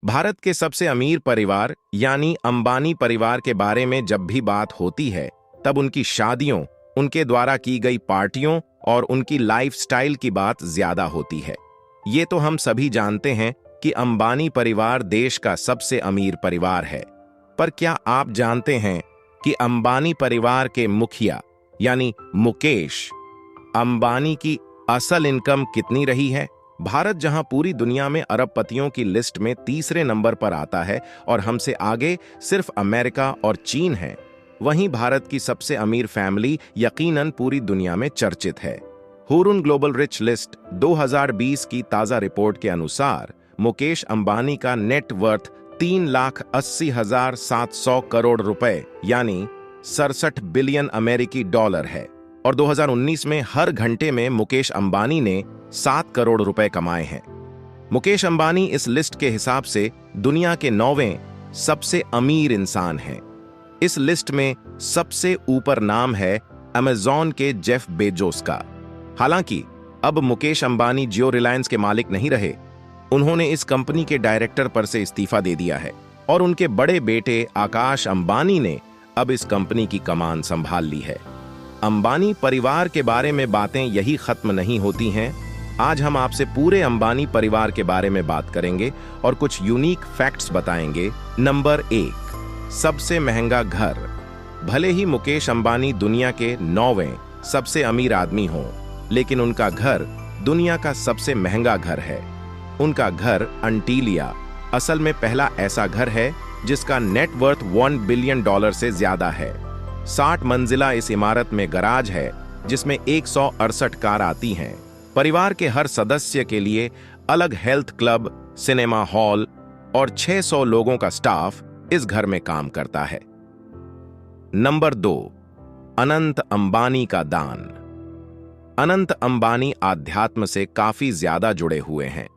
भारत के सबसे अमीर परिवार यानी अंबानी परिवार के बारे में जब भी बात होती है तब उनकी शादियों, उनके द्वारा की गई पार्टियों और उनकी लाइफस्टाइल की बात ज्यादा होती है। ये तो हम सभी जानते हैं कि अंबानी परिवार देश का सबसे अमीर परिवार है। पर क्या आप जानते हैं कि अंबानी परिवार के मुखिया यानी मुकेश अंबानी की असल इनकम कितनी रही है? भारत जहां पूरी दुनिया में अरबपतियों की लिस्ट में तीसरे नंबर पर आता है और हमसे आगे सिर्फ अमेरिका और चीन है, वहीं भारत की सबसे अमीर फैमिली यकीनन पूरी दुनिया में चर्चित है। हुरुन ग्लोबल रिच लिस्ट 2020 की ताजा रिपोर्ट के अनुसार मुकेश अंबानी का नेट वर्थ 3,80,700 करोड़ रुपए यानी 67 बिलियन अमेरिकी डॉलर है और 2019 में हर घंटे में मुकेश अंबानी ने 7 करोड़ रुपए कमाए हैं। मुकेश अंबानी इस लिस्ट के हिसाब से दुनिया के 9वें सबसे अमीर इंसान हैं। इस लिस्ट में सबसे ऊपर नाम है अमेज़न के जेफ बेजोस का। हालांकि अब मुकेश अंबानी जियो रिलायंस के मालिक नहीं रहे। उन्होंने इस कंपनी के डायरेक्टर पर से इस्तीफा दे दिया है और उनके बड़े बेटे आकाश अंबानी ने अब इस कंपनी की कमान संभाल ली है। अंबानी परिवार के बारे में बातें यही खत्म नहीं होती हैं। आज हम आपसे पूरे अंबानी परिवार के बारे में बात करेंगे और कुछ यूनिक फैक्ट्स बताएंगे। नंबर 1, सबसे महंगा घर। भले ही मुकेश अंबानी दुनिया के 9वें सबसे अमीर आदमी हों, लेकिन उनका घर दुनिया का सबसे महंगा घर है। उनका घर अंटीलिया असल में पहला ऐसा घर है जिसका नेट वर्थ $1 बिलियन से ज्यादा है। 60 मंजिला इस इमारत में गराज है जिसमें 168 कार आती हैं। परिवार के हर सदस्य के लिए अलग हेल्थ क्लब, सिनेमा हॉल और 600 लोगों का स्टाफ इस घर में काम करता है। नंबर 2, अनंत अंबानी का दान। अनंत अंबानी आध्यात्म से काफी ज्यादा जुड़े हुए हैं।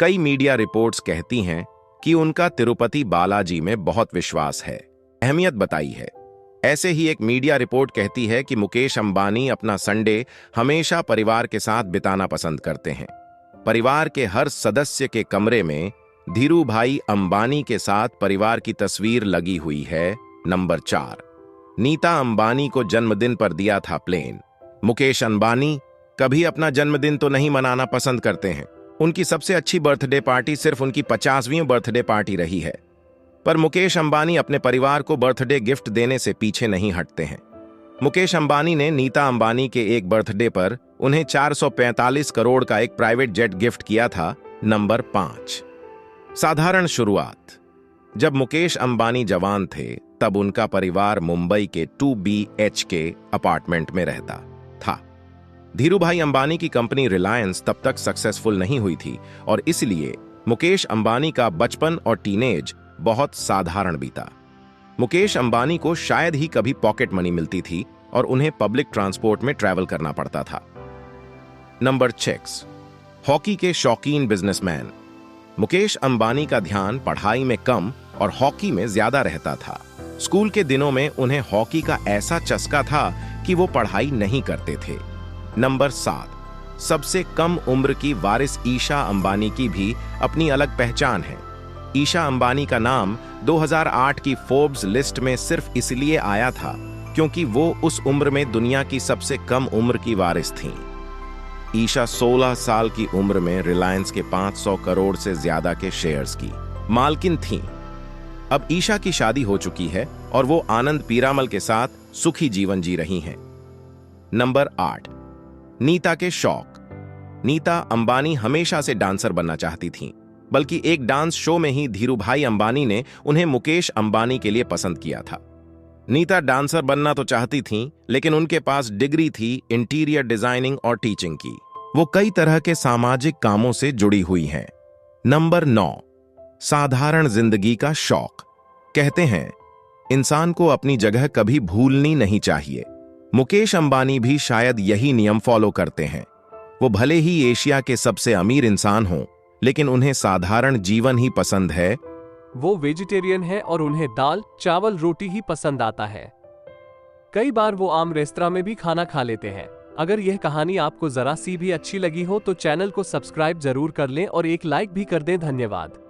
कई मीडिया रिपोर्ट्स कहती हैं कि उनका तिरुपति बालाजी में बहुत विश्वास है, अहमियत बताई है। ऐसे ही एक मीडिया रिपोर्ट कहती है कि मुकेश अंबानी अपना संडे हमेशा परिवार के साथ बिताना पसंद करते हैं। परिवार के हर सदस्य के कमरे में धीरू भाई अंबानी के साथ परिवार की तस्वीर लगी हुई है। नंबर 4, नीता अंबानी को जन्मदिन पर दिया था प्लेन। मुकेश अंबानी कभी अपना जन्मदिन तो नहीं मनाना पसंद करते हैं। उनकी सबसे अच्छी बर्थडे पार्टी सिर्फ उनकी 50वीं बर्थडे पार्टी रही है। पर मुकेश अंबानी अपने परिवार को बर्थडे गिफ्ट देने से पीछे नहीं हटते हैं। मुकेश अंबानी ने नीता अंबानी के एक बर्थडे पर उन्हें 445 करोड़ का एक प्राइवेट जेट गिफ्ट किया था। नंबर 5, साधारण शुरुआत। जब मुकेश अंबानी जवान थे तब उनका परिवार मुंबई के 2 BHK अपार्टमेंट में रहता था। धीरूभाई अंबानी की कंपनी रिलायंस तब तक सक्सेसफुल नहीं हुई थी और इसलिए मुकेश अंबानी का बचपन और टीनेज बहुत साधारण बीता। मुकेश अंबानी को शायद ही कभी पॉकेट मनी मिलती थी और उन्हें पब्लिक ट्रांसपोर्ट में ट्रैवल करना पड़ता था। नंबर 6, हॉकी के शौकीन बिजनेसमैन। मुकेश अंबानी का ध्यान पढ़ाई में कम और हॉकी में ज्यादा रहता था। स्कूल के दिनों में उन्हें हॉकी का ऐसा चस्का था कि वो पढ़ाई नहीं करते थे। नंबर 7, सबसे कम उम्र की वारिस ईशा अंबानी की भी अपनी अलग पहचान है। ईशा अंबानी का नाम 2008 की फोर्ब्स लिस्ट में सिर्फ इसलिए आया था क्योंकि वो उस उम्र में दुनिया की सबसे कम उम्र की वारिस थीं। ईशा 16 साल की उम्र में रिलायंस के 500 करोड़ से ज्यादा के शेयर्स की मालकिन थीं। अब ईशा की शादी हो चुकी है और वो आनंद पीरामल के साथ सुखी जीवन जी रही हैं। नंबर 8, नीता के शौक। नीता अंबानी हमेशा से डांसर बनना चाहती थीं, बल्कि एक डांस शो में ही धीरूभाई अंबानी ने उन्हें मुकेश अंबानी के लिए पसंद किया था। नीता डांसर बनना तो चाहती थीं, लेकिन उनके पास डिग्री थी इंटीरियर डिजाइनिंग और टीचिंग की। वो कई तरह के सामाजिक कामों से जुड़ी हुई हैं। नंबर 9, साधारण जिंदगी का शौक। कहते हैं इंसान को अपनी जगह कभी भूलनी नहीं चाहिए। मुकेश अंबानी भी शायद यही नियम फॉलो करते हैं। वो भले ही एशिया के सबसे अमीर इंसान हों, लेकिन उन्हें साधारण जीवन ही पसंद है। वो वेजिटेरियन है और उन्हें दाल, चावल, रोटी ही पसंद आता है। कई बार वो आम रेस्तरां में भी खाना खा लेते हैं। अगर यह कहानी आपको जरा सी भी अच्छी लगी हो तो चैनल को सब्सक्राइब जरूर कर लें और एक लाइक भी कर दें। धन्यवाद।